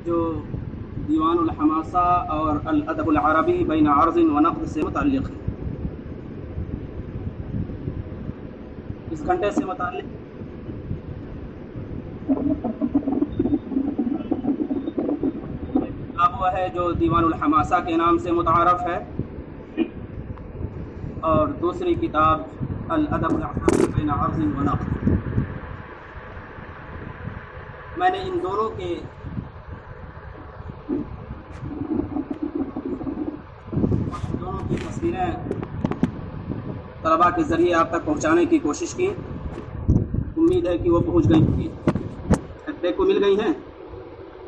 جو دیوان الحماسہ اور الادب العربی بین عرض و نقد سے متعلق ہے. اس گھنٹے سے متعلق کتاب وہ ہے جو دیوان الحماسہ کے نام سے متعارف ہے، اور دوسری کتاب الادب العربی بین عرض و نقد. میں نے ان دونوں کی تصویریں طلباء کے ذریعے آپ تک پہنچانے کی کوشش کی. امید ہے کہ وہ پہنچ گئی ہوں گی. ایک کو مل گئی ہیں؟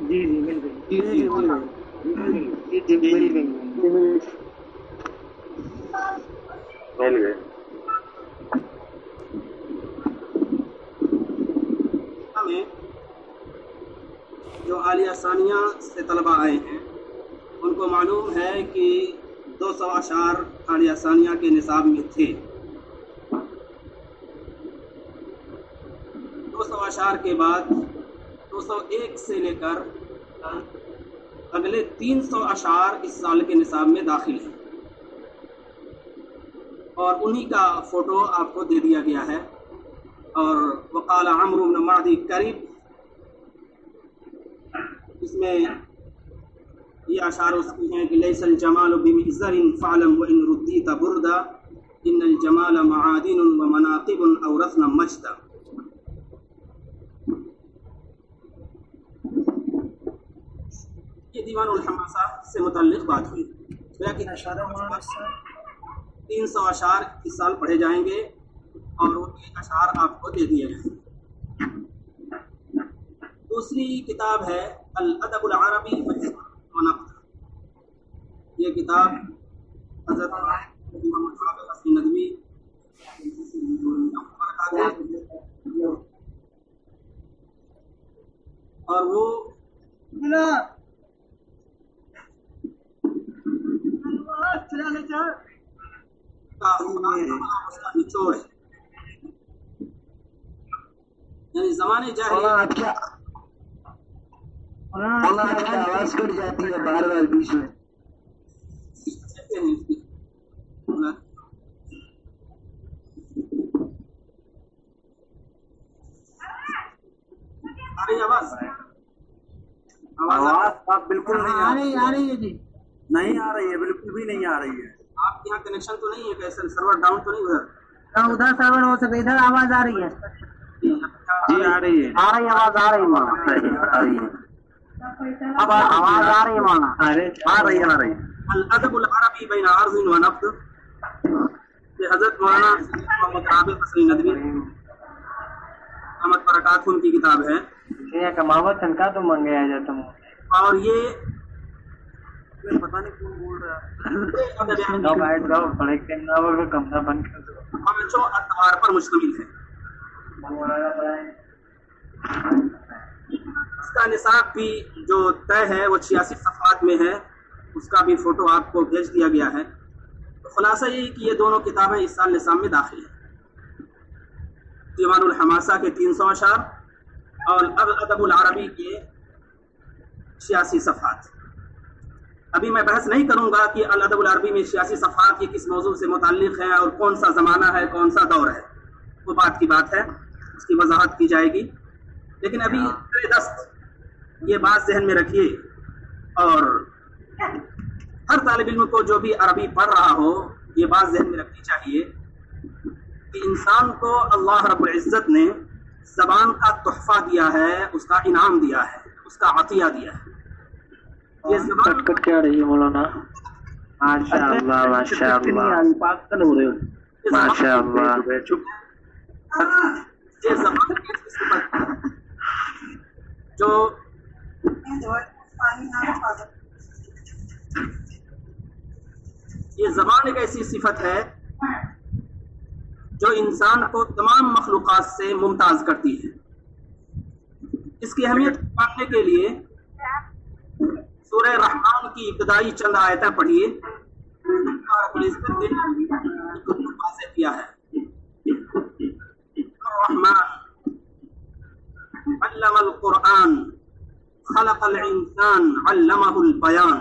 جی مل گئی. مل گئے. ہمیں جو عالیہ ثانیہ سے طلباء آئے ہیں ان کو معلوم ہے کہ 200 اشعار عالیہ ثانیہ کے نصاب میں تھے. 200 اشعار کے بعد 201 سے لے کر اگلے 300 اشعار اس سال کے نصاب میں داخل ہیں، اور انہی کا فوٹو آپ کو دے دیا گیا ہے. اور وقال عمرو بن معدی قریب، اس میں یہ اشعار اس کی ہیں کہ لیس الجمال بمئزر فعلم وان ردیت بردا ان الجمال معادن ومناقب اورثنا مجدا. یہ دیوان الحماسہ سے متعلق بات ہوئی. 300 اشعار اس سال پڑھے جائیں گے اور وہ اشعار آپ کو دے دیے جائیں گے. دوسری کتاب ہے الادب العربی و نقد. یہ کتاب حضرت محمد حافظ حسین ندوی اور وہ نچوڑ ہے. یعنی زمانے جاہلیت آواز کٹ جاتی ہے بار بار بیچ میں. آواز آپ بالکل نہیں آ رہی ہے جی. نہیں آ رہی ہے، بالکل بھی نہیں آ رہی ہے. آپ کے یہاں کنیکشن تو نہیں ہے؟ کیسے سرور ڈاؤن تو نہیں ادھر؟ ادھر سرور ہو سکے، ادھر آواز آ رہی ہے. جی آ رہی ہے. آواز آ رہی ہے. اب آواز آ رہی ہے مولانا. آ رہی ہے. الادب العربی بین عرض و نقد، یہ حضرت مولانا محمد حافظ حسین ندوی احمد برکات ان کی کتاب ہے. محمد تنکا تو منگایا جاتا ہوں. اور یہ پتہ نہیں کون بول رہا پانچوں اتوار پر مشتمل ہے. اس کا نصاب بھی جو طے ہے وہ 86 صفحات میں ہے. اس کا بھی فوٹو آپ کو بھیج دیا گیا ہے. تو خلاصہ یہ کہ یہ دونوں کتابیں اس سال نصاب میں داخل ہیں. دیوان الحماسہ کے 300 اشعار اور الادب العربی کے 86 صفحات. ابھی میں بحث نہیں کروں گا کہ الادب العربی میں 86 صفحات یہ کس موضوع سے متعلق ہیں اور کون سا زمانہ ہے، کون سا دور ہے. وہ بات کی بات ہے، اس کی وضاحت کی جائے گی. لیکن ابھی دست یہ بات ذہن میں رکھیے، اور ہر طالب علم کو جو بھی عربی پڑھ رہا ہو یہ بات ذہن میں رکھنی چاہیے کہ انسان کو اللہ رب العزت نے زبان کا تحفہ دیا ہے، اس کا انعام دیا ہے، اس کا عطیہ دیا ہے. یہ زبان کٹ کیا رہی ہے مولانا؟ ماشاء اللہ ماشاء اللہ ماشاء اللہ. یہ زبان کی صفت جو یہ زبان ایک ایسی صفت ہے جو انسان کو تمام مخلوقات سے ممتاز کرتی ہے. اس کی اہمیت پانے کے لیے سورہ رحمان کی ابتدائی چند آیتیں پڑھیے. واضح کیا ہے الرحمن علم القرآن खलक़ल इंसान अल्लमहुल बयान।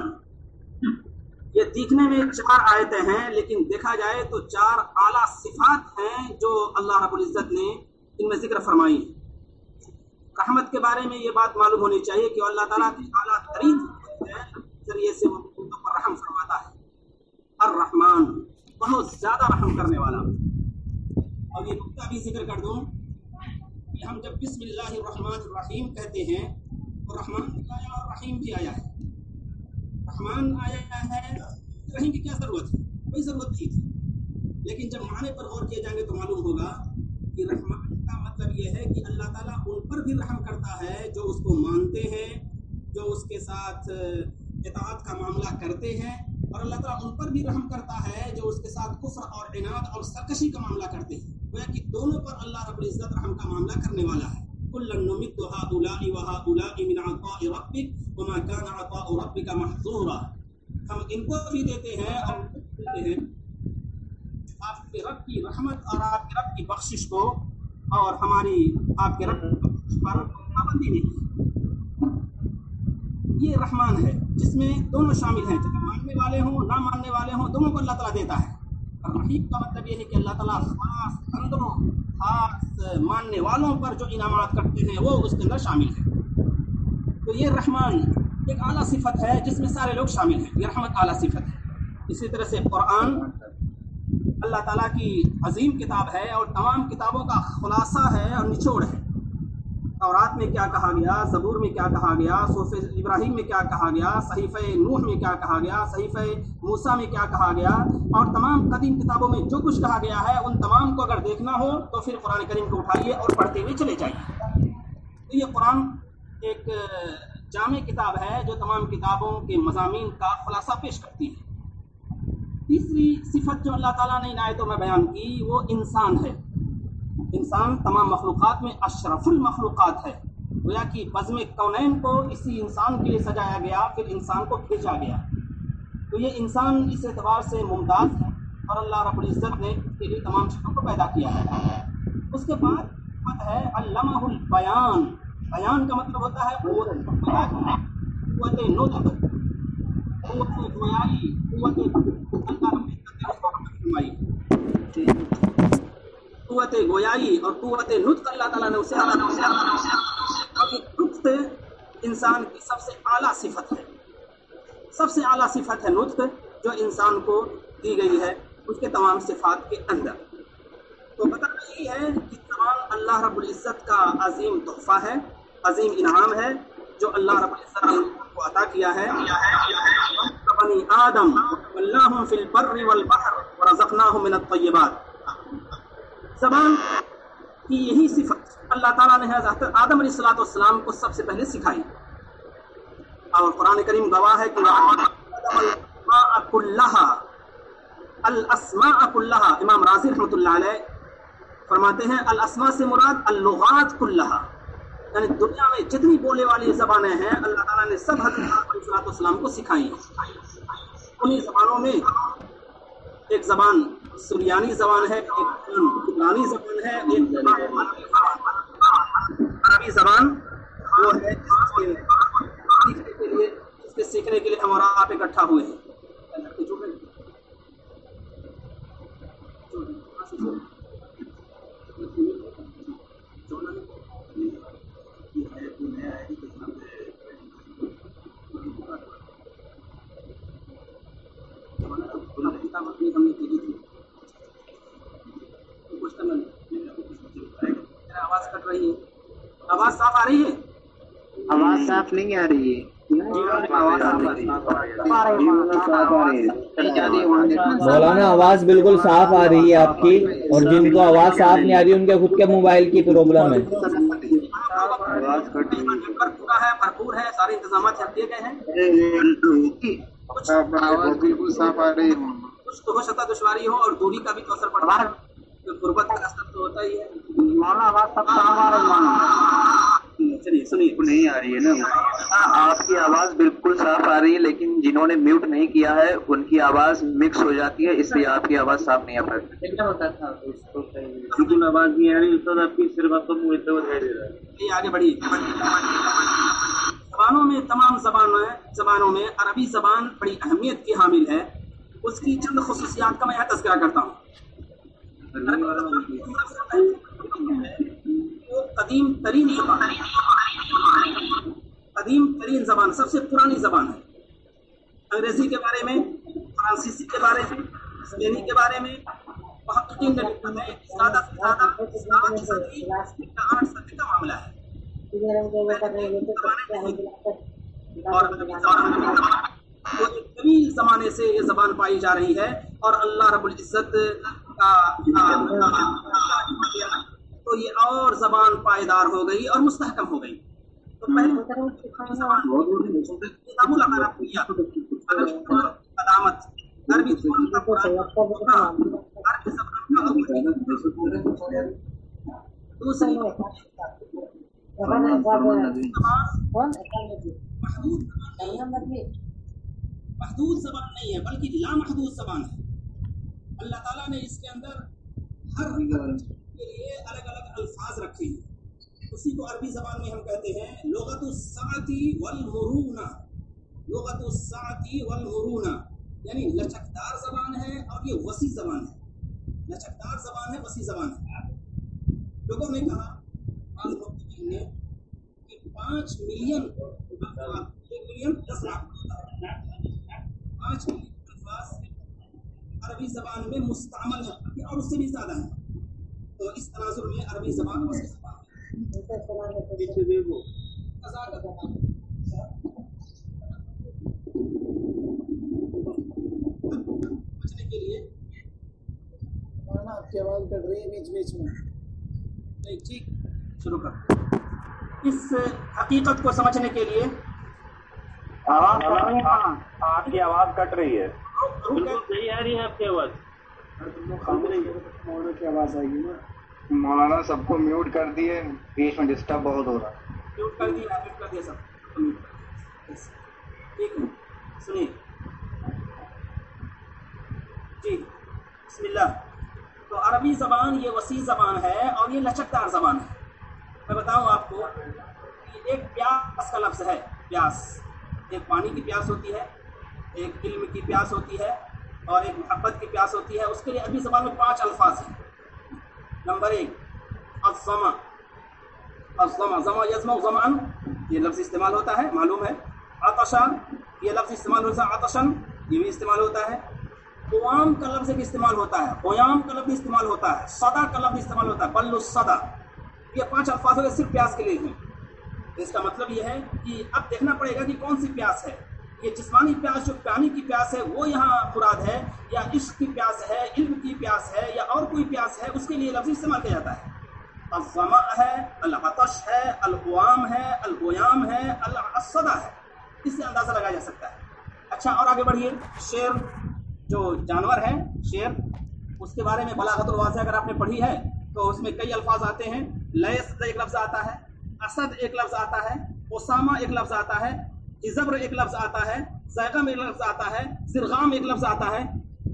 ये दिखने में 4 आयतें हैं, लेकिन देखा जाए तो 4 आला सिफात हैं जो अल्लाह रब्बुल इज़्ज़त ने इनमें जिक्र फरमाई है। रहमत के बारे में ये बात मालूम होनी चाहिए कि अल्लाह ताला की आला तरीन जरिए से वो उन पर रहम फरमाता है। अर्रहमान, बहुत ज्यादा रहम करने वाला। और ये नुक्ता भी जिक्र कर दूं कि हम जब बिस्मिल्लाहिर्रहमानिर्रहीम कहते हैं तो रहमान भी आया और रहीम भी आया है। रहमान आया है, रहीम की क्या जरूरत है? कोई जरूरत नहीं थी। लेकिन जब माने पर गौर किए जाएंगे तो मालूम होगा कि रहमान का मतलब यह है कि अल्लाह ताला उन पर भी रहम करता है जो उसको मानते हैं, जो उसके साथ इताअत का मामला करते हैं, और अल्लाह ताला उन पर भी रहम करता है जो उसके साथ कुफ्र और इनाद और सरकशी का मामला करते हैं। गोया कि दोनों पर अल्लाह रब्बुल इज़्ज़त रहम का मामला करने वाला है। कुल्लन नुमिद्दु हाउलाइ व हाउलाइ मिन अताइ रब्बिक व मा काना अताउ रब्बिका महज़ूरा। हम इनको भी देते हैं और देते हैं आपके रब की रहमत और आपके रब की बख्शिश को, और हमारी आपके रब पर पाबंदी नहीं है। ये रहमान है जिसमें दोनों शामिल हैं, चाहे मानने वाले हों ना मानने वाले हों, दोनों को अल्लाह ताला देता है। और रहीम का मतलब ये है कि अल्लाह ताला खास बंदों, खास मानने वालों पर जो इनामात करते हैं वो उसके अंदर शामिल है। तो ये रहमान एक आला सिफत है जिसमें सारे लोग शामिल हैं। ये रहमत आला सिफत है। इसी तरह से कुरान अल्लाह ताला की अजीम किताब है और तमाम किताबों का खुलासा है और निचोड़ है। तौरात में क्या कहा गया, ज़बूर में क्या कहा गया, सूफ़े इब्राहिम में क्या कहा गया, सहीफ़े नूह में क्या कहा गया, सहीफ़े मूसा में क्या कहा गया, और तमाम कदीम किताबों में जो कुछ कहा गया है उन तमाम को अगर देखना हो तो फिर कुरान करीम को उठाइए और पढ़ते हुए चले जाइए। तो ये कुरान एक जामे किताब है जो तमाम किताबों के मज़ामीन का खुलासा पेश करती है। तीसरी सिफत जो अल्लाह ताला ने इन आयतों में बयान की वो इंसान है। इंसान तमाम मखलूक़ात में अशरफुल मखलूक़ात है। गोया कि बज़्म कौनैन को इसी इंसान के लिए सजाया गया, फिर इंसान को भेजा गया। तो ये इंसान इस एतबार से मुमताज़ है और अल्लाह रब्बुल इज़्ज़त ने इसके लिए तमाम चीज़ों को पैदा किया है। उसके बाद बात है अल्लमहुल बयान। बयान का मतलब होता है कुव्वत गोयाई और कुव्वत नुत्क़ अल्लाह ताला ने उसे नुत्क़ इंसान की सबसे आला सिफत है। सबसे आला सिफत है नुत्क़, जो इंसान को दी गई है उसके तमाम सिफात के अंदर। तो बताना यही है कि ज़बान अल्लाह रब्बुल इज़्ज़त का अजीम तोहफ़ा है, अजीम इनाम है जो अल्लाह रब्बुल इज़्ज़त ने को अता किया है। बनी आदम वल्लाहुम फिल बर्रि वल बहर व रज़क़नाहुम मिनत तय्यिबात। ज़बान की यही सिफत अल्लाह ताला ने हज़रत आदम अलैहिस्सलाम को सबसे पहले सिखाई, और कुरान करीम गवाह है कि अल अस्मा कुल्लहा। इमाम राज़ी रहमतुल्लाह अलैह फरमाते हैं अल अस्मा से मुराद अल लुगात कुल्लहा, यानी दुनिया में जितनी बोले वाली ज़बानें हैं अल्लाह ताला ने सब हज़रत आदम अलैहिस्सलाम को सिखाई। उन्हीं ज़बानों में एक ज़बान सुरियानी ज़बान है, एक इब्रानी ज़बान है, एक अरबी ज़बान वो है जिसके सीखने के लिए हम और आप इकट्ठा हुए हैं। आवाज कट रही है, आवाज साफ आ रही है? आवाज साफ नहीं आ रही है। मौलाना आवाज बिल्कुल साफ आ रही है आपकी, और जिनको आवाज साफ नहीं आ रही उनके खुद के मोबाइल की प्रॉब्लम है। पूरा है, भरपूर है, सारे इंतजाम किए गए हैं। आवाज बिल्कुल साफ आ रही है। कुछ तो हो सकता दुश्वारी हो और दूरी का भी तो असर पड़ता है, तो गुर्बत का असर तो होता ही है। चलिए सुनिए। नहीं आ रही है ना आपकी आवाज बिल्कुल साफ आ रही है, लेकिन जिन्होंने म्यूट नहीं किया है उनकी आवाज मिक्स हो जाती है, इसलिए आपकी आवाज साफ नहीं आ पाती। बिल्कुल आवाज नहीं आ रही, आपकी सिर्फ आपको मुंह दिखाई दे रहा है। आगे बढ़िए। زبانوں میں تمام زبانوں میں عربی زبان بڑی اہمیت کی حامل ہے. اس کی چند خصوصیات کا میں یہاں تذکرہ کرتا ہوں. وہ قدیم ترین زبان سب سے پرانی زبان ہے. انگریزی کے بارے میں، فرانسیسی کے بارے میں، اسپینی کے بارے میں محققین نے لکھا ہے کہ زیادہ سے زیادہ 7 صدی یا 8 صدی کا معاملہ ہے. اور ایک طویل زمانے سے یہ زبان پائی جا رہی ہے اور اللہ رب العزت کا تو یہ اور زبان پائیدار ہو گئی اور مستحکم ہو گئی. تو علامت عربی زبان کا دوسری محدود زبان نہیں ہے بلکہ لامحدود زبان ہے. اللہ تعالیٰ نے اس کے اندر ہر کے لیے الگ الگ الفاظ رکھے ہیں. اسی کو عربی زبان میں ہم کہتے ہیں لغت السعۃ والمرونہ. لغت السعۃ والمرونہ یعنی لچکدار زبان ہے اور یہ وسیع زبان ہے. لچکدار زبان ہے، وسیع زبان ہے. لوگوں نے کہا بعض محققین نے کہ 5 ملین 1 ملین 10 لاکھ 5 ملین الفاظ عربی زبان میں مستعمل ہے اور اس سے بھی زیادہ ہے. تو اس تناظر میں عربی زبان وسیع زبان ہے. بچنے کے لیے آپ کی آواز کٹ رہی ہے بیچ بیچ میں. ٹھیک شروع کر. اس حقیقت کو سمجھنے کے لیے آپ کی آواز کٹ رہی ہے. صحیح آ رہی ہے آپ کی آواز. مولانا کی آواز آئے گی نا. مولانا سب کو میوٹ کر دیے، بیچ میں ڈسٹرب بہت ہو رہا ہے. میوٹ کر دیا سب. ٹھیک ہے سنیے جی. بسم اللہ. تو عربی زبان یہ وسیع زبان ہے اور یہ لچکدار زبان ہے. میں بتاؤں آپ کو کہ ایک پیاس کا لفظ ہے. پیاس ایک پانی کی پیاس ہوتی ہے، ایک علم کی پیاس ہوتی ہے اور ایک محبت کی پیاس ہوتی ہے. اس کے لیے عربی زبان میں 5 الفاظ ہیں. نمبر 1 الظما. ظما یزمع ظمأن یہ لفظ استعمال ہوتا ہے، معلوم ہے. عطشا یہ لفظ استعمال ہوتا ہے، عطشن یہ بھی استعمال ہوتا ہے. قوام کا لفظ ایک استعمال ہوتا ہے، قیام کا لفظ استعمال ہوتا ہے، صدا کا لفظ استعمال ہوتا ہے، بل الصدا. یہ 5 الفاظ ہوئے صرف پیاس کے لیے ہیں. اس کا مطلب یہ ہے کہ اب دیکھنا پڑے گا کہ کون سی پیاس ہے. یہ جسمانی پیاس جو پانی کی پیاس ہے وہ یہاں مراد ہے، یا عشق کی پیاس ہے، علم کی پیاس ہے، یا اور کوئی پیاس ہے، اس کے لیے لفظ استعمال کیا جاتا ہے. الظما ہے، العطش ہے، القوام ہے، القیام ہے، الصدا ہے. اس سے اندازہ لگایا جا سکتا ہے. اچھا اور آگے بڑھیے. شیر جو جانور ہے، شیر، اس کے بارے میں بلاغت الواضح اگر آپ نے پڑھی ہے تو اس میں کئی الفاظ آتے ہیں. لیس ایک لفظ آتا ہے، اسد ایک لفظ آتا ہے، اسامہ ایک لفظ آتا ہے، زبر ایک لفظ آتا ہے، زیغم ایک لفظ آتا ہے، زرغام ایک لفظ آتا ہے.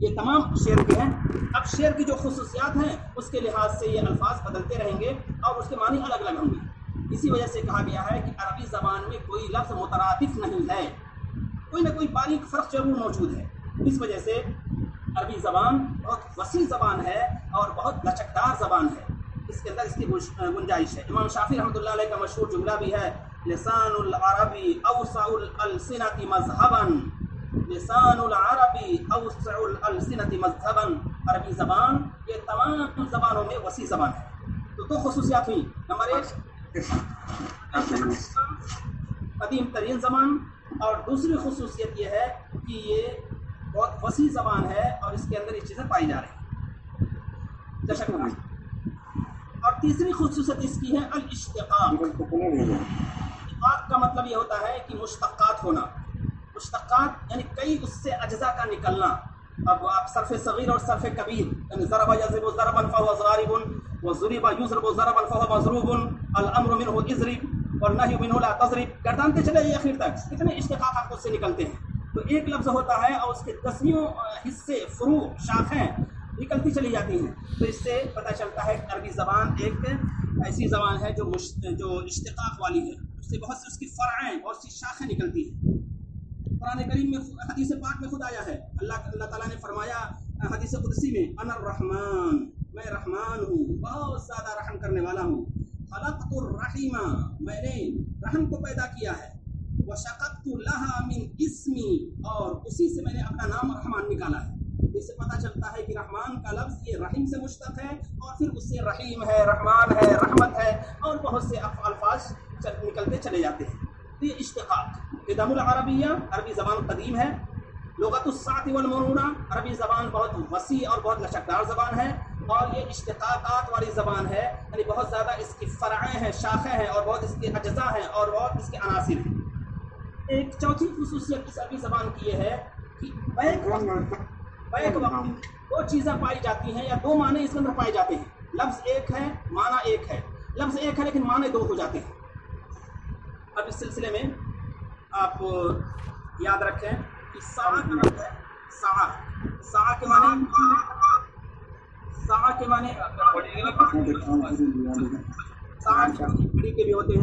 یہ تمام شعر کے ہیں. اب شعر کی جو خصوصیات ہیں اس کے لحاظ سے یہ الفاظ بدلتے رہیں گے اور اس کے معنی الگ الگ ہوں گے. اسی وجہ سے کہا گیا ہے کہ عربی زبان میں کوئی لفظ مترادف نہیں ہے، کوئی نہ کوئی باریک فرق ضرور موجود ہے. اس وجہ سے عربی زبان بہت وسیع زبان ہے اور بہت لچکدار زبان ہے. اس کے اندر اس کی گنجائش ہے. امام شافعی رحمۃ اللہ علیہ کا مشہور جملہ بھی ہے، لسان العربی اوسع الالسنۃ مذہبا. لسان العربی اوسع الالسنۃ مذہبا. عربی زبان یہ تمام زبانوں میں وسیع زبان ہے. تو 2 خصوصیات ہوئی. نمبر 1 قدیم ترین زبان، اور دوسری خصوصیت یہ ہے کہ یہ بہت وسیع زبان ہے اور اس کے اندر یہ چیزیں پائی جا رہی ہیں. اور تیسری خصوصیت اس کی ہے الاشتقاق. اشتقاق کا مطلب یہ ہوتا ہے کہ مشتقات ہونا. مشتقات یعنی کئی اس سے اجزاء کا نکلنا. اب آپ صرف صغیر اور صرف کبیر یعنی ضرب یضرب ضربا فهو ضارب وضرب یضرب ضربا فهو مضروب الامر منه اضرب والنهي منه لا تضرب گردانتے چلے جائیے اخیر تک. کتنے اشتقاق آپ سے نکلتے ہیں. تو ایک لفظ ہوتا ہے اور اس کے 10 حصے، فروع، شاخیں نکلتی چلی جاتی ہیں. تو اس سے پتہ چلتا ہے کہ عربی زبان ایک ایسی زبان ہے جو اشتقاق والی ہے. سے بہت سی اس کی فرعیں، بہت سی شاخیں نکلتی ہیں. قرآن کریم میں حدیث پاک میں خود آیا ہے، اللہ تعالیٰ نے فرمایا حدیث قدسی میں، انا الرحمن، میں رحمان ہوں، بہت زیادہ رحم کرنے والا ہوں. خلقت الرحیم، میں نے رحم کو پیدا کیا ہے. وشققت لها من اسمی، اور اسی سے میں نے اپنا نام رحمان نکالا ہے. اس سے پتہ چلتا ہے کہ رحمان کا لفظ یہ رحیم سے مشتق ہے، اور پھر اس سے رحیم ہے، رحمان ہے، رحمت ہے، اور بہت سے الفاظ نکلتے چلے جاتے ہیں. یہ اشتقاق. قدم العربیہ، عربی زبان قدیم ہے. لغت السعة والمرونہ، عربی زبان بہت وسیع اور بہت لچکدار زبان ہے. اور یہ اشتقاقات والی زبان ہے، یعنی بہت زیادہ اس کی فرعیں ہیں، شاخیں ہیں، اور بہت اس کے اجزاء ہیں، اور بہت اس کے عناصر ہیں. ایک چوتھی خصوصیت اس عربی زبان کی یہ ہے کہ بیک وقت دو چیزیں پائی جاتی ہیں، یا دو معنی اس کے اندر پائے جاتے ہیں. لفظ ایک ہے، معنی ایک ہے. لفظ ایک ہے لیکن معنی دو ہو جاتے ہیں. اب اس سلسلے میں آپ یاد رکھیں کہ ساعہ کا لفظ ہے، ساعہ کے معنی گھڑی کے بھی ہوتے ہیں.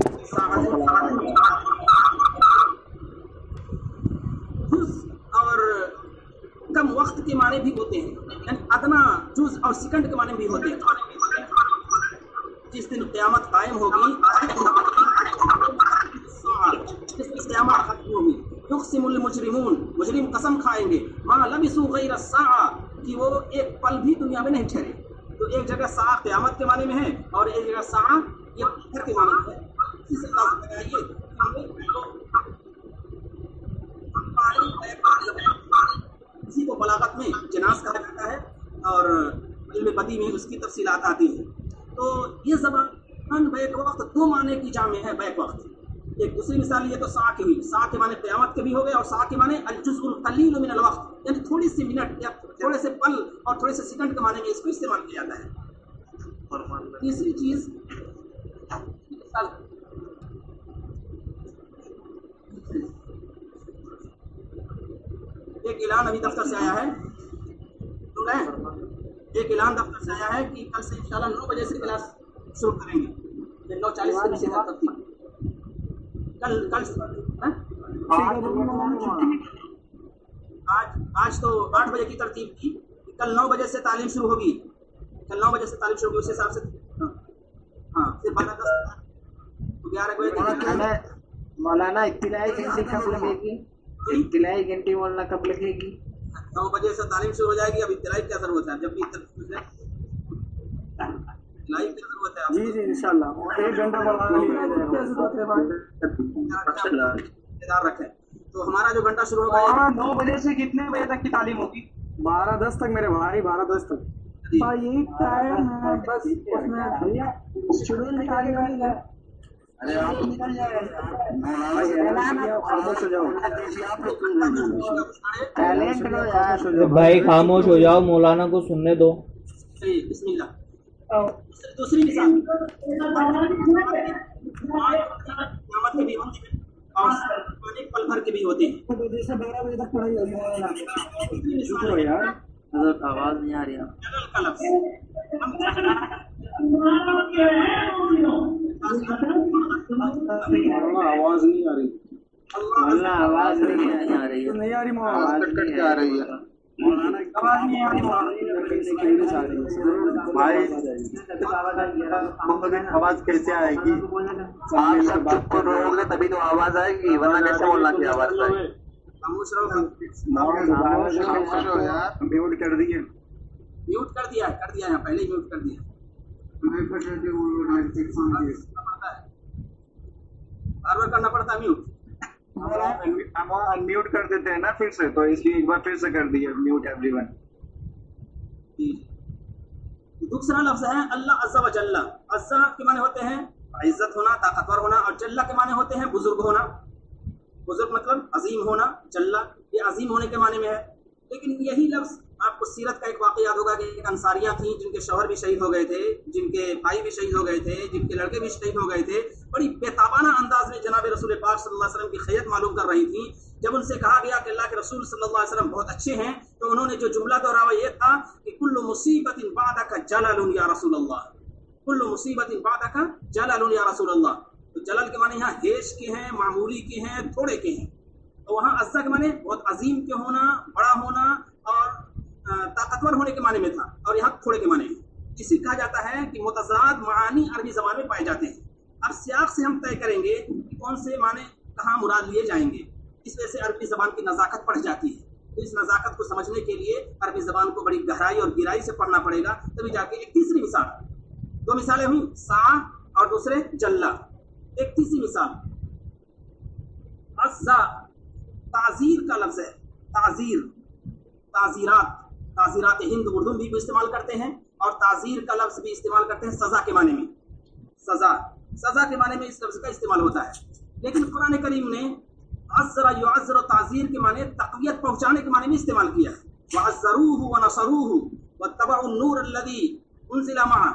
جز اور کم وقت کے معنی بھی ہوتے ہیں، یعنی ادنا جز اور سیکنڈ کے معنی بھی ہوتے ہیں. جس دن قیامت قائم ہوگی، جس دن قیامت ختم ہوگی، یقسم المجرمون، مجرم قسم کھائیں گے، ما لبثوا غیر الساعہ، کہ وہ ایک پل بھی دنیا میں نہیں ٹھہرے. تو ایک جگہ ساعہ قیامت کے معنی میں ہے، اور ایک جگہ ساعہ یہ پتھر کے معنی میں ہے. اسی سے لازم لگائیے اسی کو بلاغت میں جناس کہا جاتا ہے، اور علم بدی میں اس کی تفصیلات آتی ہیں. تو یہ زبان بیک وقت دو معنی کی جامع ہے. بیک وقت ایک دوسری مثال یہ تو ساعہ کی ہوئی، ساعہ کے معنی قیامت کے بھی ہو گئے، اور ساعہ کے معنی الجزء القلیل من الوقت، یعنی تھوڑی سی منٹ یا تھوڑے سے پل اور تھوڑے سے سیکنڈ کے معنی میں اس کو استعمال کیا جاتا ہے. تیسری چیز، ایک اعلان ابھی دفتر سے آیا ہے، ایک اعلان دفتر سے آیا ہے کہ کل سے انشاءاللہ 9 بجے سے کلاس شروع کریں گے. 9:40 سے ترتیب آج تو 8 بجے کی ترتیب تھی، کل 9 بجے سے تعلیم شروع ہوگی. کل 9 بجے سے تعلیم شروع ہوگی، اس حساب سے ہاں پھر 11 بجے. مولانا ابتدائی گھنٹی کب لگے گی؟ ابتدائی گھنٹی مولانا کب لگے گی؟ 9 بجے سے تعلیم شروع ہو جائے گی. اب ابتدائی کیا ضرورت ہے؟ جب بھی ابتدائی کی ضرورت ہے. جی انشاءاللہ 1 گھنٹہ انتظار رکھیں. تو ہمارا جو گھنٹہ شروع ہوگا 9 بجے سے کتنے بجے تک کی تعلیم ہوگی؟ 12:10 تک میرے بھائی، 12:10 تک. یہی ٹائم ہے، بس اس میں شیڈول نکالی ہے. بھائی خاموش ہو جاؤ، مولانا کو سننے دو. بسم اللہ. دوسری مثال قیامت کے بھی ہوتے ہیں اور پل بھر کے بھی ہوتے ہیں. 12 بجے تک پڑھائی ہوگی. آواز نہیں آ رہی. جلل کا لفظ آواز نہیں آ رہی. اللہ آواز نہیں آ رہی ہے. نہیں آ رہی مولانا، کٹ کٹ کے آ رہی ہے. آواز کیسے آئے گی؟ آپ سب چپ کو رہو گے تبھی تو آواز آئے گی، ورنہ کیسے بولنا کی آواز آئے گی؟ خاموش رہو. میوٹ کر دیے. میوٹ کر دیا ہے، پہلے ہی میوٹ کر دیا. بار بار کرنا پڑتا ہے میوٹ. ہم انمیوٹ کر دیتے ہیں نا پھر سے، تو اس لیے ایک بار پھر سے کر دیا میوٹ ایوری ون. دوسرا لفظ ہے اللہ عز و جل. عز کے معنی ہوتے ہیں عزت ہونا، طاقتور ہونا، اور جل کے معنی ہوتے ہیں بزرگ ہونا. بزرگ مطلب عظیم ہونا. جل یہ عظیم ہونے کے معنی میں ہے. لیکن یہی لفظ آپ کو سیرت کا ایک واقعہ یاد ہوگا کہ ایک انصاریہ تھیں جن کے شوہر بھی شہید ہو گئے تھے، جن کے بھائی بھی شہید ہو گئے تھے، جن کے لڑکے بھی شہید ہو گئے تھے. بڑی بےتابانہ انداز میں جناب رسول پاک صلی اللہ علیہ وسلم کی خیریت معلوم کر رہی تھیں. جب ان سے کہا گیا کہ اللہ کے رسول صلی اللہ علیہ وسلم بہت اچھے ہیں، تو انہوں نے جو جملہ دہرایا یہ تھا کہ کل مصیبت بعدک جلل یا رسول اللہ. کل مصیبت بعدک جلل یا رسول اللہ. تو जलल के माने यहाँ हेश के हैं, मामूली के हैं, थोड़े के हैं। तो वहाँ अज्जा के माने बहुत अजीम के होना, बड़ा होना और ताकतवर होने के माने में था, और यहाँ थोड़े के माने है। इसी कहा जाता है कि मुतज़ाद मानी अरबी ज़बान में पाए जाते हैं। अब सियाक से हम तय करेंगे कि कौन से माने कहाँ मुराद लिए जाएंगे। इस वजह से अरबी ज़बान की नज़ाकत बढ़ जाती है। तो इस नज़ाकत को समझने के लिए अरबी ज़बान को बड़ी गहराई और गिराई से पढ़ना पड़ेगा, तभी जाके एक तीसरी मिसाल, दो मिसालें हुई, सा और दूसरे जल्ला। एक तीसरी मिसाल, अज़्ज़ा ताज़ीर का लफ्ज़ है, ताज़ीर, ताज़ीरात, ताज़ीरात हिंद उर्दू भी इस्तेमाल करते हैं, और ताज़ीर का लफ्ज़ भी इस्तेमाल करते हैं सज़ा के माने में। सज़ा, सज़ा के माने में इस लफ्ज़ का इस्तेमाल होता है। लेकिन कुरान करीम ने अज़्ज़रा युअज़्ज़िरु ताज़ीर के माने तक़वियत पहुँचाने के माने में इस्तेमाल किया है। वअज़्ज़रूहु वनसरूहु वत्तबअु अन्नूर अल्लज़ी उन्ज़िला मअहु।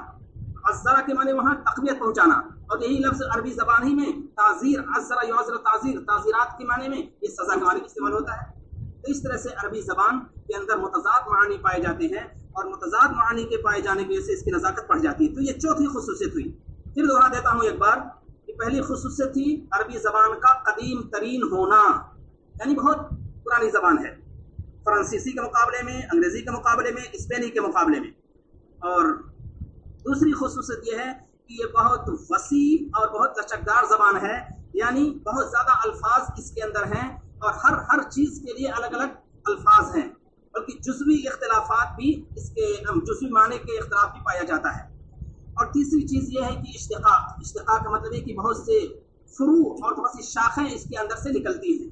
अज़्ज़रा के माने वहाँ तक़वियत पहुँचाना, और यही लफ्ज़ अरबी ज़बान ही में ताज़ीर, अज़्ज़रा युअज़्ज़िरु ताज़ीर, ताज़ीरात के माने में ये सज़ा के माने में इस्तेमाल होता है। तो इस तरह से अरबी ज़बान के अंदर मुतज़ाद मानी पाए जाते हैं, और मुतज़ाद मानी के पाए जाने की वजह से इसकी नज़ाकत बढ़ जाती है। तो ये चौथी खुसूसियत हुई। फिर दोहरा देता हूँ एक बार कि पहली खुसूसियत थी अरबी ज़बान का कदीम तरीन होना, यानी बहुत पुरानी ज़बान है, फ्रांसीसी के मुकाबले में, अंग्रेज़ी के मुकाबले में, स्पेनी के मुकाबले में। और दूसरी खुसूसियत यह है कि ये बहुत वसी और बहुत लचकदार ज़बान है, यानी बहुत ज़्यादा अल्फाज इसके अंदर हैं, और हर चीज़ के लिए अलग अलग अल्फाज हैं, बल्कि जुज़वी इख्तिलाफात भी इसके, जुज़वी माने के इख्तिलाफ भी पाया जाता है। और तीसरी चीज़ ये है कि इश्तिक़ाक़, इश्तिक़ाक़ का मतलब है कि बहुत से फ़ुरू और बहुत सी शाखें इसके अंदर से निकलती हैं।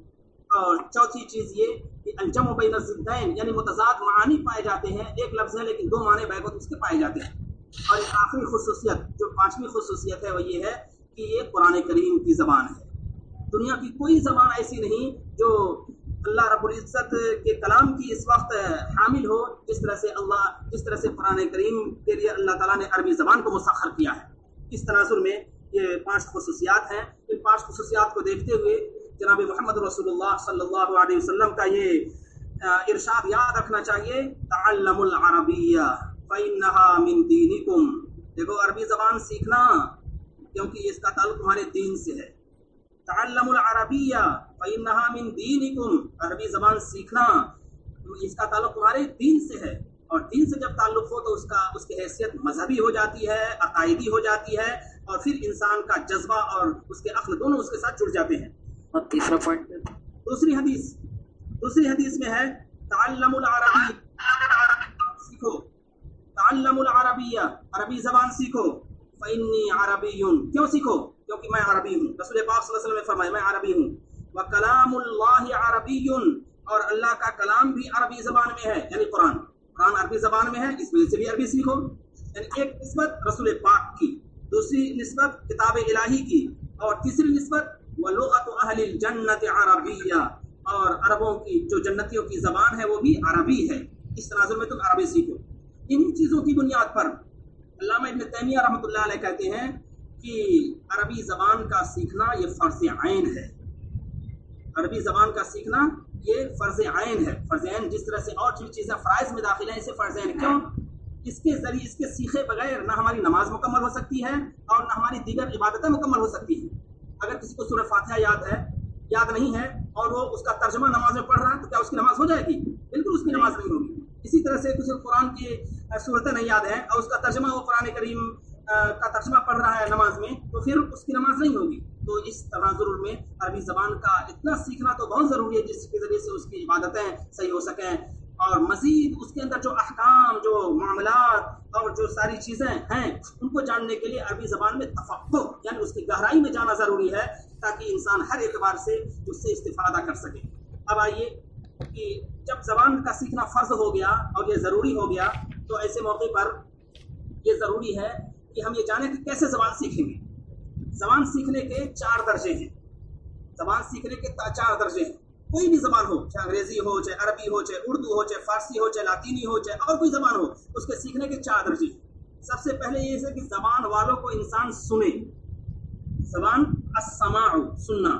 और चौथी चीज़ ये कि अल-जम्उ बैन अज़्ज़िद्दैन, यानी मुतज़ाद मानी पाए जाते हैं, एक लफ्ज़ है लेकिन दो माने बैगोत उसके पाए जाते हैं। और एक आखिरी खुसूसियत, जो पांचवी खुसूसियत है, वो ये है कि ये कुरान करीम की ज़बान है। दुनिया की कोई ज़बान ऐसी नहीं जो अल्लाह रब्बुल इज़्ज़त के कलाम की इस वक्त हामिल हो, जिस तरह से कुरान करीम के लिए अल्लाह ताला ने अरबी ज़बान को मुसख्खर किया है। इस तनाज़ुर में ये 5 खुसूसियात हैं। इन 5 खुसूसियात को देखते हुए जनाब मोहम्मद रसूलुल्लाह सल्लल्लाहु अलैहि वसल्लम का ये इरशाद याद रखना चाहिए, तअल्लमुल अरबिय्या फ़इन्नहा मिन दीनिकुम। देखो, अरबी ज़बान सीखना, क्योंकि इसका ताल्लुक हमारे दीन से है। तअल्लमुल अरबिय्या फ़इन्नहा मिन दीनिकुम, अरबी ज़बान सीखना, इसका ताल्लुक तुम्हारे दीन से है। और दीन से जब ताल्लुक हो तो उसकी हैसियत मजहबी हो जाती है, अकायदी हो जाती है, और फिर इंसान का जज्बा और उसके अक्ल दोनों उसके साथ जुड़ जाते हैं। और तीसरा पॉइंट, दूसरी हदीस में है तअल्लमुल अरबी, सीखो, तअल्लमुल अरबिय्या, अरबी ज़बान सीखो, फ़इन्नी अरबियुन, क्यों सीखो? क्योंकि मैं अरबी हूँ। रसूल पाक सल्लल्लाहु अलैहि वसल्लम ने फरमाया, मैं अरबी हूँ। व कलामुल्लाहि अरबियुन, और अल्लाह का कलाम भी अरबी ज़बान में है, यानी कुरान अरबी ज़बान में है, इस वजह से भी अरबी सीखो। यानी एक निस्बत रसूल पाक की, दूसरी निस्बत किताब इलाही की, और तीसरी निस्बत व लुग़तु अहलिल जन्नति अरबिय्या, और अरबों की, जो जन्नतियों की ज़बान है वो भी अरबी है। इस तनाज़ुर में तुम अरबी सीखो। इन्हीं चीज़ों की बुनियाद पर अल्लामा इब्न तैमिया रहमतुल्लाह अलैह कहते हैं कि अरबी ज़बान का सीखना ये फ़र्ज़ ऐन है। अरबी ज़बान का सीखना ये फ़र्ज़ ऐन है। फ़र्ज़ ऐन जिस तरह से और चीज़ें फ़राइज़ में दाखिल हैं, इसे फ़र्ज़ ऐन क्यों? इसके ज़रिए, इसके सीखे बगैर ना हमारी नमाज मुकम्मल हो सकती है और ना हमारी दीगर इबादतें मुकम्मल हो सकती हैं। अगर किसी को सूरह फातिहा याद नहीं है और वो उसका तर्जुमा नमाज में पढ़ रहा है, तो क्या उसकी नमाज हो जाएगी? बिल्कुल उसकी नमाज नहीं होगी। इसी तरह से किसी कुरान की सूरतें नहीं याद है और उसका तर्जुमा वो कुरान करीम का तर्जुमा पढ़ रहा है नमाज में, तो फिर उसकी नमाज नहीं होगी। तो इस तनाज़ुर में अरबी ज़बान का इतना सीखना तो बहुत ज़रूरी है जिसके ज़रिए से उसकी इबादतें सही हो सकें, और मज़ीद उसके अंदर जो अहकाम, जो मामलात और जो सारी चीज़ें हैं उनको जानने के लिए अरबी ज़बान में तफ़क्कुह, यानी उसकी गहराई में जाना ज़रूरी है, ताकि इंसान हर एतबार से उससे इस्तिफ़ादा कर सके। अब आइए कि जब ज़बान का सीखना फ़र्ज़ हो गया और ये ज़रूरी हो गया, तो ऐसे मौके पर ये ज़रूरी है कि हम ये जानें कि कैसे ज़बान सीखेंगे। ज़बान सीखने के 4 दर्जे हैं। ज़बान सीखने के 4 दर्जे हैं। कोई भी ज़बान हो, चाहे अंग्रेज़ी हो, चाहे अरबी हो, चाहे उर्दू हो, चाहे फ़ारसी हो, चाहे लातीनी हो, चाहे और कोई ज़बान हो, उसके सीखने के 4 दर्जे हैं। सबसे पहले ये है कि ज़बान वालों को इंसान सुने। ज़बान अस्समाउ, सुनना।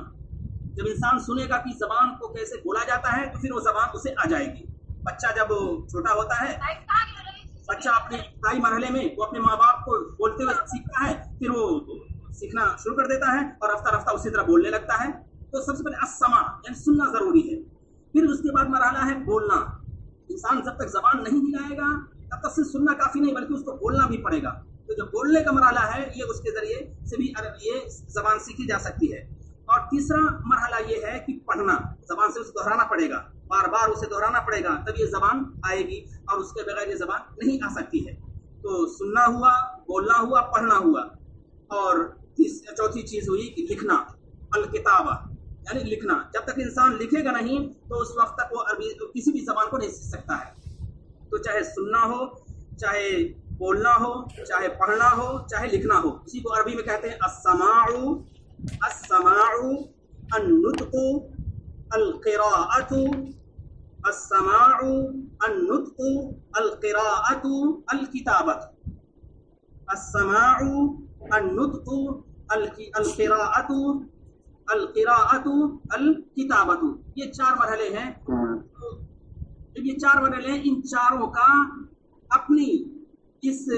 जब इंसान सुनेगा कि ज़बान को कैसे बोला जाता है, तो फिर वो ज़बान उसे आ जाएगी। बच्चा जब छोटा होता है, बच्चा अपने इब्तदाई मरहले में वो अपने माँ बाप को बोलते हुए सीखता है, फिर वो सीखना शुरू कर देता है और रफ्ता रफ्ता उसी तरह बोलने लगता है। तो सबसे पहले अस्समा यानी सुनना ज़रूरी है। फिर उसके बाद मरहला है बोलना। इंसान जब तक ज़बान नहीं हिलाएगा तब तक सिर्फ सुनना काफ़ी नहीं बल्कि उसको बोलना भी पड़ेगा। तो जो बोलने का मरहला है ये उसके ज़रिए से भी ये ज़बान सीखी जा सकती है। और तीसरा मरहला ये है कि पढ़ना, ज़बान से उसे दोहराना पड़ेगा, बार बार उसे दोहराना पड़ेगा, तब ये ज़बान आएगी और उसके बगैर ये ज़बान नहीं आ सकती है। तो सुनना हुआ, बोलना हुआ, पढ़ना हुआ। और चौथी चीज़ हुई कि लिखना, अल-किताबा यानी लिखना। जब तक इंसान लिखेगा नहीं तो उस वक्त तक वो अरबी किसी भी ज़बान को नहीं सीख सकता है। तो चाहे सुनना हो, चाहे बोलना हो, चाहे पढ़ना हो, चाहे लिखना हो, इसी को अरबी में कहते हैं अस्समाउ, अस्समाउ, अन्नुत्कु, अल-क़िराअतु, अस्समाउ, अन्नुत्कु, अल-क़िराअतु, अल-किताबतु। अस्समाउ, अन्नुत्कु, अल-क़िराअतु, अल-क़िराअतु, अल-किताबतु। ये 4 मरहले हैं। तो ये 4 मरहले हैं, इन चारों का अपनी इस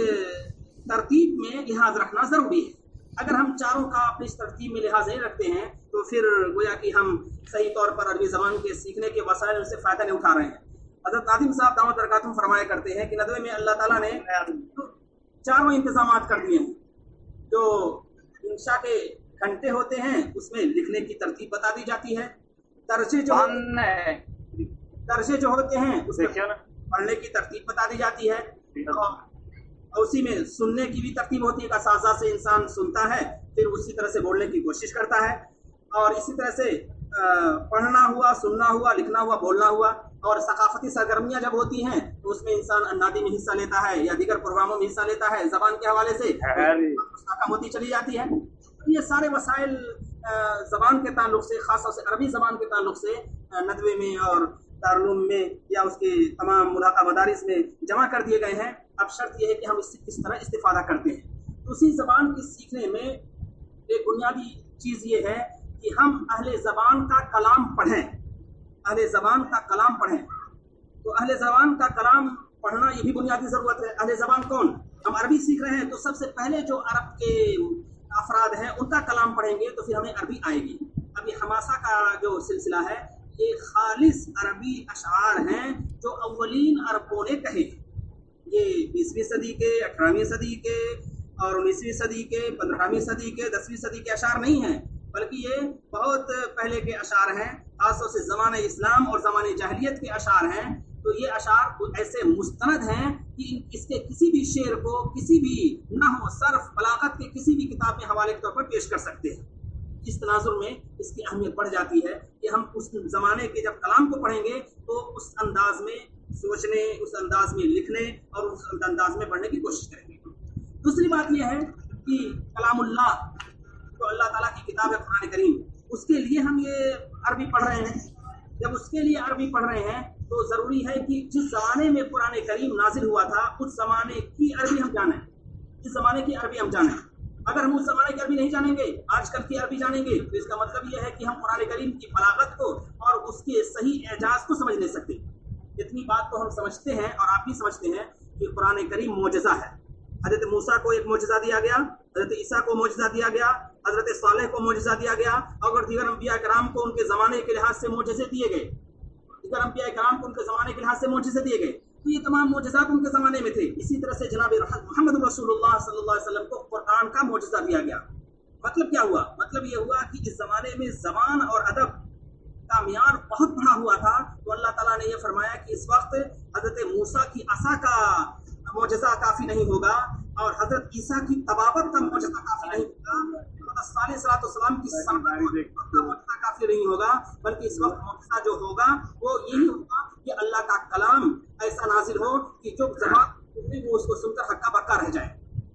तरतीब में लिहाज रखना ज़रूरी है। अगर हम चारों का अपनी इस तरतीब में लिहाज नहीं रखते हैं तो फिर गोया कि हम सही तौर पर अरबी ज़बान के सीखने के वसाइल से फ़ायदा नहीं उठा रहे हैं। हज़रत नादिम साहब दामत बरकातुहू फरमाया करते हैं कि नदवे में अल्लाह ताला ने चारों इंतज़ामात कर दिए हैं। जो इंशा के घंटे होते हैं उसमें लिखने की तरतीब बता दी जाती है। दर्जे जो होते हैं उसमें पढ़ने की तरतीब बता दी जाती है। और उसी में सुनने की भी तरतीब होती है। असाज़ा से इंसान सुनता है, फिर उसी तरह से बोलने की कोशिश करता है। और इसी तरह से पढ़ना हुआ, सुनना हुआ, लिखना हुआ, बोलना हुआ। और सकाफती सरगर्मियाँ जब होती हैं तो उसमें इंसान नादी में हिस्सा लेता है या दीगर प्रोग्रामों में हिस्सा लेता है। ज़बान के हवाले से कम होती चली जाती है। ये सारे वसाइल ज़बान के ताल्लुक से, ख़ास तौर से अरबी ज़बान के ताल्लुक से नदवे में और दारुल उलूम में या उसके तमाम मुलाक़ा मदारिस में जमा कर दिए गए हैं। अब शर्त यह है कि हम इससे किस तरह इस्तिफ़ादा करते हैं। तो उसी ज़बान के सीखने में एक बुनियादी चीज़ ये है कि हम अहले ज़बान का कलाम पढ़ें। अहले ज़बान का कलाम पढ़ें। तो अहले ज़बान का कलाम पढ़ना ये भी बुनियादी ज़रूरत है। अहले ज़बान कौन? हम अरबी सीख रहे हैं तो सबसे पहले जो अरब के अफराद हैं उनका कलाम पढ़ेंगे तो फिर हमें अरबी आएगी। अब ये हमासा का जो सिलसिला है ये खालिस अरबी अशार हैं जो अव्वलीन अरबों ने कहे। ये 20वीं सदी के, 18वीं सदी के और 19वीं सदी के, 15वीं सदी के, 10वीं सदी के अशार नहीं हैं, बल्कि ये बहुत पहले के अशार हैं। खासतौर से ज़माने इस्लाम और ज़माने जाहिलियत के अशार हैं। तो ये अशार ऐसे मुस्तनद हैं कि इसके किसी भी शेर को किसी भी नहव, सर्फ, बलागत के किसी भी किताब में हवाले के तौर पर पेश कर सकते हैं। इस तनाजुर में इसकी अहमियत बढ़ जाती है कि हम उस ज़माने के जब कलाम को पढ़ेंगे तो उस अंदाज में सोचने, उस अंदाज में लिखने और उस अंदाज में पढ़ने की कोशिश करेंगे। दूसरी बात यह है कि कलामुल्लाह जो अल्लाह ताला की किताब है कुरान करीम, उसके लिए हम ये अरबी पढ़ रहे हैं। जब उसके लिए अरबी पढ़ रहे हैं तो ज़रूरी है कि जिस ज़माने में कुरान करीम नाजिल हुआ था उस ज़माने की अरबी हम जानें, इस ज़माने की अरबी हम जानें। अगर हम उस ज़माने की अरबी नहीं जानेंगे, आजकल की अरबी जानेंगे, तो इसका मतलब यह है कि हम कुरान करीम की बलागत को और उसके सही एजाज को समझ नहीं सकते। इतनी बात तो हम समझते हैं और आप भी समझते हैं कि कुरान करीम मोजज़ा है। हज़रत मूसा को एक मोजज़ा दिया गया, हज़रत ईसा को मोजज़ा दिया गया, हज़रत सालेह को मोजज़ा दिया गया और दीगर अंबिया कराम को उनके ज़माने के लिहाज से मोजज़े दिए गए। दीगर अंबिया कराम को उनके ज़माने के लिहाज से मोजज़े दिए गए। तो ये तमाम मोजज़ात उनके ज़माने में थे। इसी तरह से जनाब मोहम्मद रसूलुल्लाह सल्लल्लाहु अलैहि वसल्लम को कुरान का मोजज़ा दिया गया। मतलब क्या हुआ? मतलब ये हुआ कि इस ज़माने में ज़बान और अदब का मियार बहुत बढ़ा हुआ था। तो अल्लाह ताला ने यह फरमाया कि इस वक्त हज़रत मूसा की असा का मोजज़ा काफ़ी नहीं होगा और हज़रत ईसा की तबावत का मोजज़ा काफ़ी नहीं होगा, सलाम की मोजज़ा काफ़ी नहीं होगा, बल्कि इस वक्त मोजज़ा जो होगा वो यही होगा कि अल्लाह का कलाम ऐसा नाजिल हो कि जो ज़बान वो उसको सुनकर हक्का बक्का रह जाए।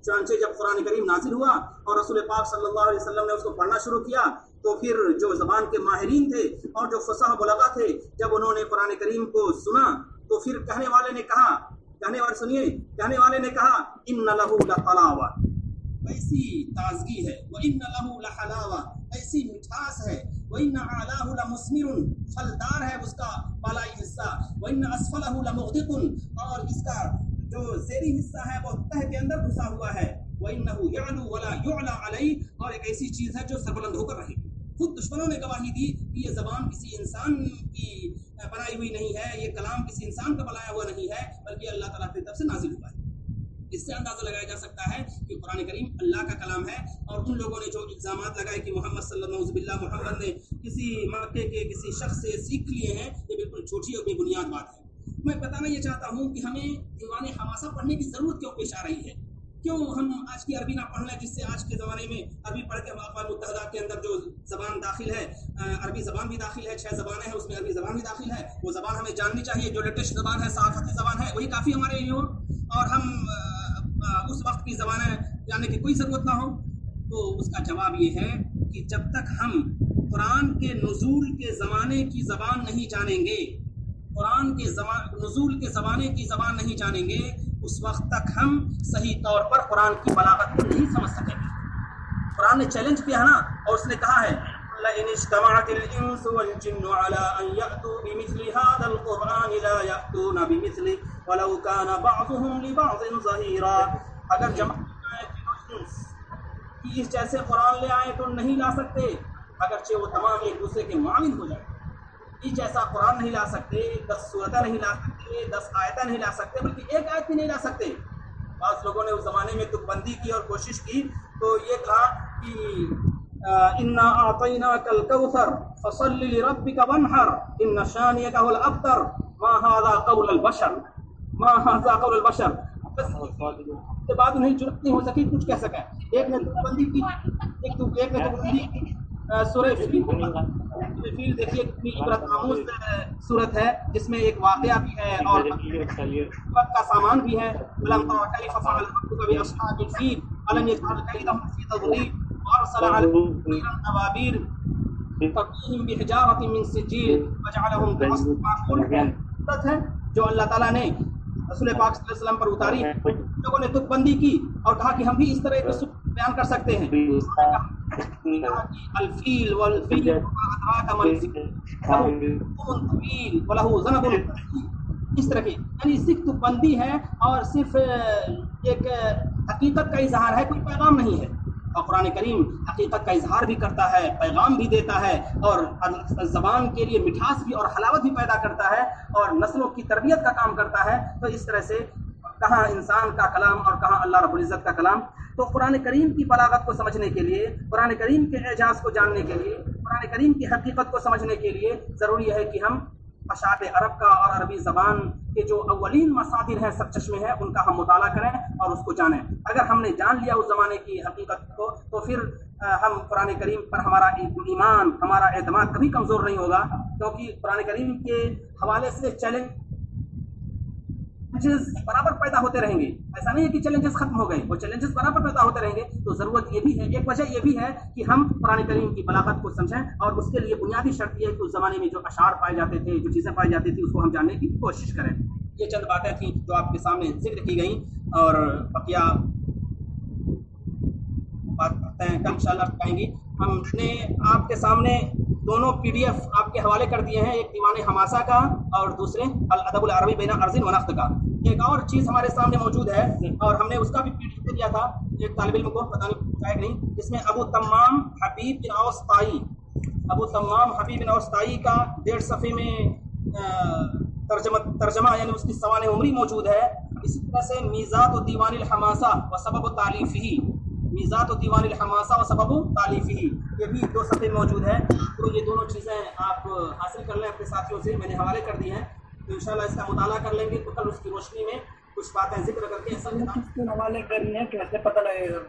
चुनांचे जब कुरान करीम नाजिल हुआ और रसूल पाक सल्लल्लाहु अलैहि वसल्लम ने उसको पढ़ना शुरू किया तो फिर जो ज़बान के माहिरीन थे और जो फसाह बलगा थे, जब उन्होंने कुरान करीम को सुना तो फिर कहने वाले ने कहा, कहने वाले ने कहा इन्ना लहू लतलावा, ऐसी ताजगी है, व इन्ना लहू लहलावा, ऐसी मिठास है, व इन्ना आलाहु लमुस्मिरुन, फलदार है उसका बालाई हिस्सा, व इन्ना अस्फलहु लमुग़दिकुन, और इसका जो ज़ेरी हिस्सा है वो तह के अंदर घुसा हुआ है। وَإِنَّهُ يَعْلُو وَلَا يُعْلَى عَلَيْهِ، اور ایک ایسی چیز ہے جو سربلند ہو کر رہے گی۔ خود دشمنوں نے گواہی دی کہ یہ زبان کسی انسان کی بنائی ہوئی نہیں ہے، یہ کلام کسی انسان کا بنایا ہوا نہیں ہے، بلکہ اللہ تعالیٰ کی طرف سے نازل ہوا ہے۔ اس سے اندازہ لگایا جا سکتا ہے کہ قرآن کریم اللہ کا کلام ہے، اور ان لوگوں نے جو الزامات لگائے کہ محمد صلی اللہ علیہ محمد نے کسی مکے کے کسی شخص سے سیکھ لیے ہیں، یہ بالکل جھوٹی اور بے بنیاد بات ہے۔ میں بتانا یہ چاہتا ہوں کہ ہمیں دیوان حماسہ پڑھنے کی ضرورت کیوں پیش آ رہی ہے، کیوں ہم آج کی عربی نہ پڑھ لیں، جس سے آج کے زمانے میں عربی پڑھ کے اقوام متحدہ کے اندر جو زبان داخل ہے، عربی زبان بھی داخل ہے، 6 زبانیں ہیں، اس میں عربی زبان بھی داخل ہے، وہ زبان ہمیں جاننی چاہیے، جو لیٹسٹ زبان ہے، ثقافتی زبان ہے، وہی کافی ہمارے لیے ہو، اور ہم اس وقت کی زبانیں جاننے کی کوئی ضرورت نہ ہو۔ تو اس کا جواب یہ ہے کہ جب تک ہم قرآن کے نزول کے زمانے کی زبان نہیں جانیں گے، قرآن کے نزول کے زمانے کی زبان نہیں جانیں گے، اس وقت تک ہم صحیح طور پر قرآن کی بلاغت کو نہیں سمجھ سکیں گے۔ قرآن نے چیلنج کیا ہے نا، اور اس نے کہا ہے لَإِنِ اجْتَمَعَتِ الْإِنسُ وَالْجِنُّ عَلَىٰ أَن يَأْتُوا بِمِثْلِ هَٰذَا الْقُرْآنِ لَا يَأْتُونَ بِمِثْلِهِ وَلَوْ كَانَ بَعْضُهُمْ لِبَعْضٍ ظَهِيرًا، اگر جمع کہ اس جیسے قرآن لے آئیں تو نہیں لا سکتے، اگرچہ وہ تمام ایک دوسرے کے معاون ہو جائیں۔ اس جیسا قرآن نہیں لا سکتے، 10 سورتیں نہیں لا سکتے، 10 آیتیں نہیں لا سکتے، بلکہ ایک آیت بھی نہیں لا سکتے۔ بعض لوگوں نے اس زمانے میں تک بندی کی اور کوشش کی تو یہ کہا کہ اِنَّا أَعْطَيْنَاكَ الْكَوْثَرَ فَصَلِّ لِرَبِّكَ وَانْحَرْ إِنَّ شَانِئَكَ هُوَ الْأَبْتَرُ مَا هَٰذَا قَوْلُ الْبَشَرِ مَا هَٰذَا قَوْلُ الْبَشَرِ۔ بس اس کے بعد انہیں جرأت نہیں ہو سکی کچھ کہہ سکے۔ ایک نے تک بندی کی، ایک نے تک بندی کی سورہ فیل دیکھیے کتنی عبرت آموز صورت ہے، جس میں ایک واقعہ بھی ہے اور عبرت کا سامان بھی ہے۔ أَلَمْ تَرَ كَيْفَ فَعَلَ رَبُّكَ بِأَصْحَابِ الْفِيلِ أَلَمْ يَجْعَلْ كَيْدَهُمْ فِي تَضْلِيلٍ وَأَرْسَلَ عَلَيْهِمْ طَيْرًا أَبَابِيلَ تَرْمِيهِم بِحِجَارَةٍ مِّن سِجِّيلٍ فَجَعَلَهُمْ كَعَصْفٍ مَّأْكُولٍ۔ عبرت ہے جو اللہ تعالیٰ نے رسول پاک صلی اللہ علیہ وسلم پر اتاری ہے۔ لوگوں نے تک بندی کی اور کہا کہ ہم بھی اس طرح ایک بیان کر سکتے ہیں۔ الفیل والفیل وما ادراک ما الفیل له طویل وله ذنب، اس طرح کی یعنی صرف تک بندی ہے اور صرف ایک حقیقت کا اظہار ہے، کوئی پیغام نہیں ہے۔ اور قرآن کریم حقیقت کا اظہار بھی کرتا ہے، پیغام بھی دیتا ہے، اور زبان کے لیے مٹھاس بھی اور حلاوت بھی پیدا کرتا ہے، اور نسلوں کی تربیت کا کام کرتا ہے۔ تو اس طرح سے کہاں انسان کا کلام اور کہاں اللہ رب العزت کا کلام۔ تو قرآن کریم کی بلاغت کو سمجھنے کے لیے، قرآن کریم کے اعجاز کو جاننے کے لیے، قرآن کریم کی حقیقت کو سمجھنے کے لیے ضروری ہے کہ ہم اشاعت عرب کا اور عربی زبان کے جو اولین مصادر ہیں، سرچشمے ہیں، ان کا ہم مطالعہ کریں اور اس کو جانیں۔ اگر ہم نے جان لیا اس زمانے کی حقیقت کو تو پھر ہم قرآن کریم پر ہمارا ایمان، ہمارا اعتماد کبھی کمزور نہیں ہوگا، کیونکہ قرآن کریم کے حوالے سے چیلنجز برابر پیدا ہوتے رہیں گے۔ ایسا نہیں ہے کہ چیلنجز ختم ہو گئے، وہ چیلنجز برابر پیدا ہوتے رہیں گے۔ تو ضرورت یہ بھی ہے، ایک وجہ یہ بھی ہے کہ ہم قرآن کریم کی بلاغت کو سمجھیں، اور اس کے لیے بنیادی شرط یہ ہے کہ اس زمانے میں جو اشعار پائے جاتے تھے، جو چیزیں پائی جاتی تھی، اس کو ہم جاننے کی کوشش کریں۔ یہ چند باتیں تھیں جو آپ کے سامنے ذکر کی گئیں، اور بقیہ بات کرتے ہیں کل انشاءاللہ بتائیں گی۔ ہم نے آپ کے سامنے دونوں PDF آپ کے حوالے کر دیے ہیں، ایک دیوان حماسہ کا اور دوسرے الادب العربی بین ارض و نقد کا۔ ایک اور چیز ہمارے سامنے موجود ہے، اور ہم نے اس کا بھی PDF دے دیا تھا ایک طالب علم کو، پتہ نہیں، جس میں ابو تمام حبیب بن اوس طائی، ابو تمام حبیب بن اوس طائی کا 1.5 صفحے میں ترجمہ یعنی اس کی سوانح عمری موجود ہے۔ اسی طرح سے میزات و دیوان الحماسہ و سبب تالیفہ، میزات و دیوان الحماسہ و سبب تالیفہ، یہ بھی 2 صفحے موجود ہے۔ تو یہ دونوں چیزیں آپ حاصل کر لیں اپنے ساتھیوں سے، میں نے حوالے کر دی ہیں، تو انشاءاللہ اس کا مطالعہ کر لیں گے تو کل اس کی روشنی میں کچھ باتیں ذکر کر کے حوالے کرنی ہے، کیسے پتہ لگے گا؟